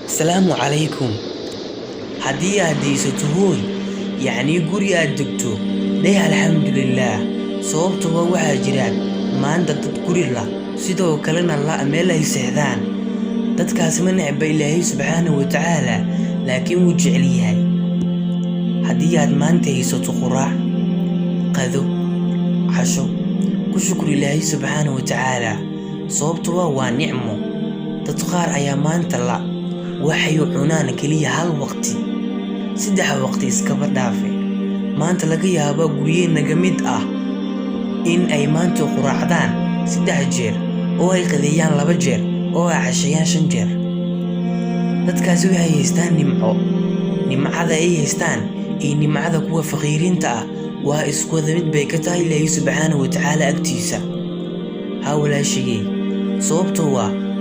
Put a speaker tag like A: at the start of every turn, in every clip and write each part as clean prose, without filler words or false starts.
A: السلام عليكم. هدي هديستهوي يعني قري أدقتو ليه الحمد لله صوبته وواجران ما أنت تذكري الله سيدو كلنا الله أميلا يسعدان تتكاس من عبا إلهي سبحانه وتعالى لكن وجعليها هدي ما أنت هيستو قراع قذو عشو كشكر إلهي سبحانه وتعالى صوبته ونعمه تتقار أيامان تلا waxay cunaan kaliya hal waqti saddex waqti iska badhaafay maanta laga yaabo guriyeen naga mid ah in ay maanta quraacdaan saddex jeer oo ay qadiyaan laba jeer oo ay cashayaan shan jeer dadkaasi waxay haystaan nimcada ay haystaan ee nimcada kuwa faqiiriinta ah waa isku mid bay ka tahay Ilaahay subhanahu wa ta'ala agtiisa hawla shayay sababtoo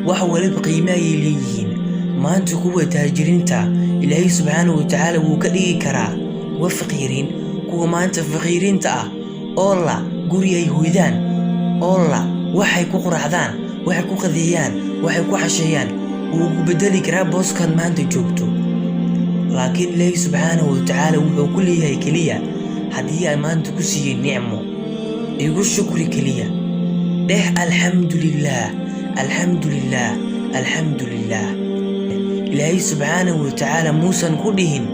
A: wax waliba qiimo ay leeyihiin maanta kuwa taajiriinta Ilaahay subhanahu wa ta'ala wuu ka dhigi karaa wa faqiiriin kuwa maanta faqiiriinta ah oo la guriyay hoydaan oo la waxay ku quraacdaan waxay ku qadiyaan waxay ku xashayaan uu ku bedeli karaa booskan maanta joogto laakiin Ilaahay subhanahu wa ta'ala wuxuu ku leeyahay kaliya hadii ay maanta ku siiyeen nicmo igu shukri kaliya dheh alxamdulillah alxamdulillah alxamdulillah إلهي سبحانه وتعالى موسى كلهن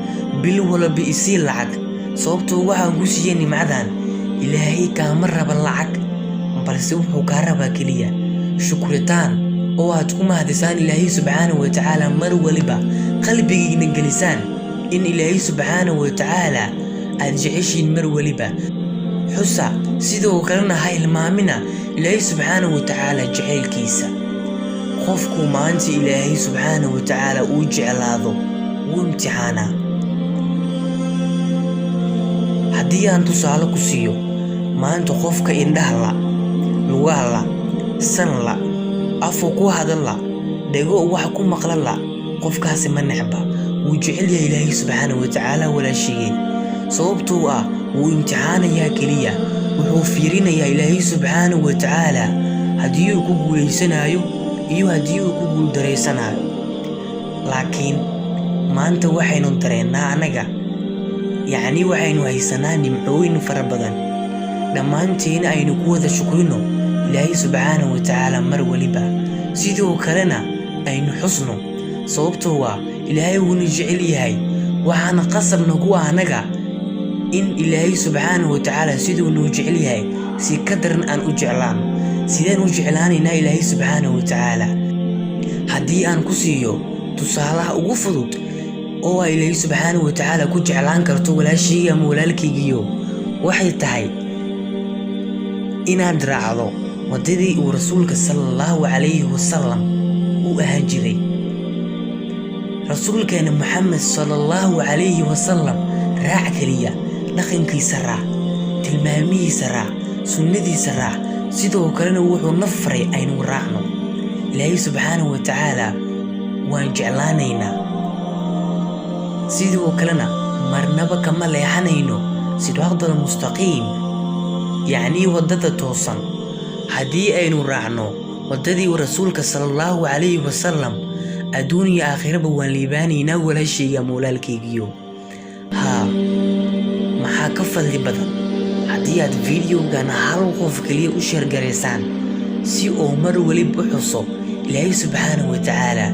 A: بل ولا بيصير لعك صوبته وحن قصيني معدن إلهي كامرة باللعك برسوه كهربا كليا شكرتان أو هتكون هذسان إلهي سبحانه وتعالى مر ولبا قلبي نجلسان إن إلهي سبحانه وتعالى أرجعش مر ولبا حسا سيدو كلنا هاي المامنة إلهي سبحانه وتعالى جعل كيسا خوفكو ما أنت إلهي سبحانه وتعالى وجعل هذا وامتحانا هدي أنتو سالكو سيو ما أنتو خوفك إنده الله لغاه الله سن الله أفوكو هذا الله دقو وحكو مقل الله خوفك هاسي من نحبه وجعل يا إلهي سبحانه وتعالى ولا شيء صوبتو وامتحانا يا كليا وحوفيرين يا إلهي سبحانه وتعالى هديو كوكو ليسنايو iyo hadii uu ku guul dareysanayo laakiin maanta waxaynu dareennaa anaga yaani waxaynu haysanaa nimcooyin fara badan dhamaanteen aynu ku wada shukrino Ilaahay subhanahu wa ta'ala mar waliba sidoo kalena aynu xusno sababtoo Ilaahay wuu jecel yahay waxaana qasabna ku anaga in Ilaahay subhanahu wa ta'ala sidoo uu jecel yahay si kadaran aan u jeclaan sideen u jeclaanayna Ilaahay subhanahu wa ta'ala hadii aan ku siiyo tusaalaha ugu fudud oo Ilaahay subhanahu wa ta'ala ku jeclaan karto walaashii ama walaalkaygiyo waxay tahay inaad raacdo wadadii uu rasuulka sallallahu alayhi wasallam uu ahaan jiray rasuulkeena Muhammad sallallahu alayhi wasallam raac kaliya dhaqankiisa raac tilmaamihiisa raac sunnadiisa raac sidoo kalena wuxuu nafray aynu raacno Ilaahay subhanahu wa ta'ala waan jeclaanayna sidoo kalena marnaba kama leexanayno sidoo mustaqim yaani wadada toosan hadii aynu raacno wadadii rasuulka sallallahu alayhi wasallam adduunyo aakhiraba waan liibaanayna walaashayga mawlaalkaygiyo maxaa ka fadli badan hadii aad videogan hal qof kaliya u share gareysaan si oo mar waliba xuso Ilaahay subhanahu wa ta'ala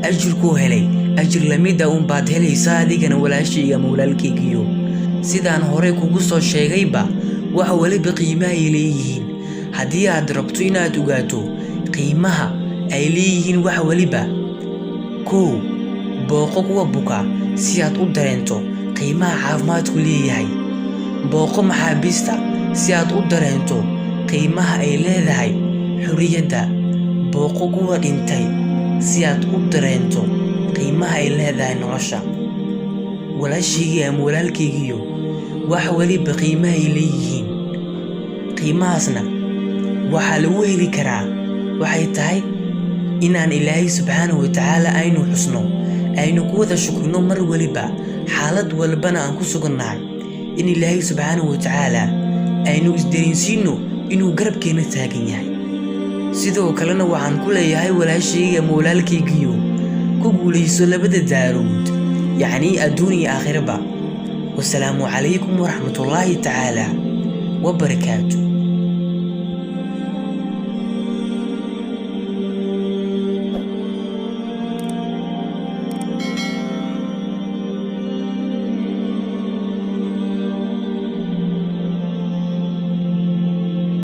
A: ajirku helay ajir lamida baad helaysaa adigana walaashayga mawlaalkaygiyo sidaan hore kugu soo sheegayba waxa waliba qiimaha ay leeyihiin hadii aad rabto inaad ogaato qiimaha ay leeyihiin waxa waliba booqo kuwa buka si aad u dareento qiimaha caafimaadku leeyahay booqo maxaabiista si aad u dareento qiimaha ay leedahay xuriyadda booqo kuwa dhintay si aad u dareento qiimaha ay leedahay nolosha walaashayga ama walaalkaygiyo wax waliba qiimaha ay leeyihiin qiimahaasna waxaa lagu heli karaa waxay tahay inaan Ilaahay subhanahu wa ta'ala aynu xusno aynu ku wada shukrino mar waliba xaalad walbana aan ku sugannahay in Ilaahay subhanahu wa ta'ala aynu isdareensiino inuu garabkeena taagan yahay sidoo kalena waxaan ku leeyahay walaashayga mawlaalkaygiyo كقوليسو لبدا دارود يعني الدنيا آخر با. والسلام عليكم ورحمة الله تعالى وبركاته.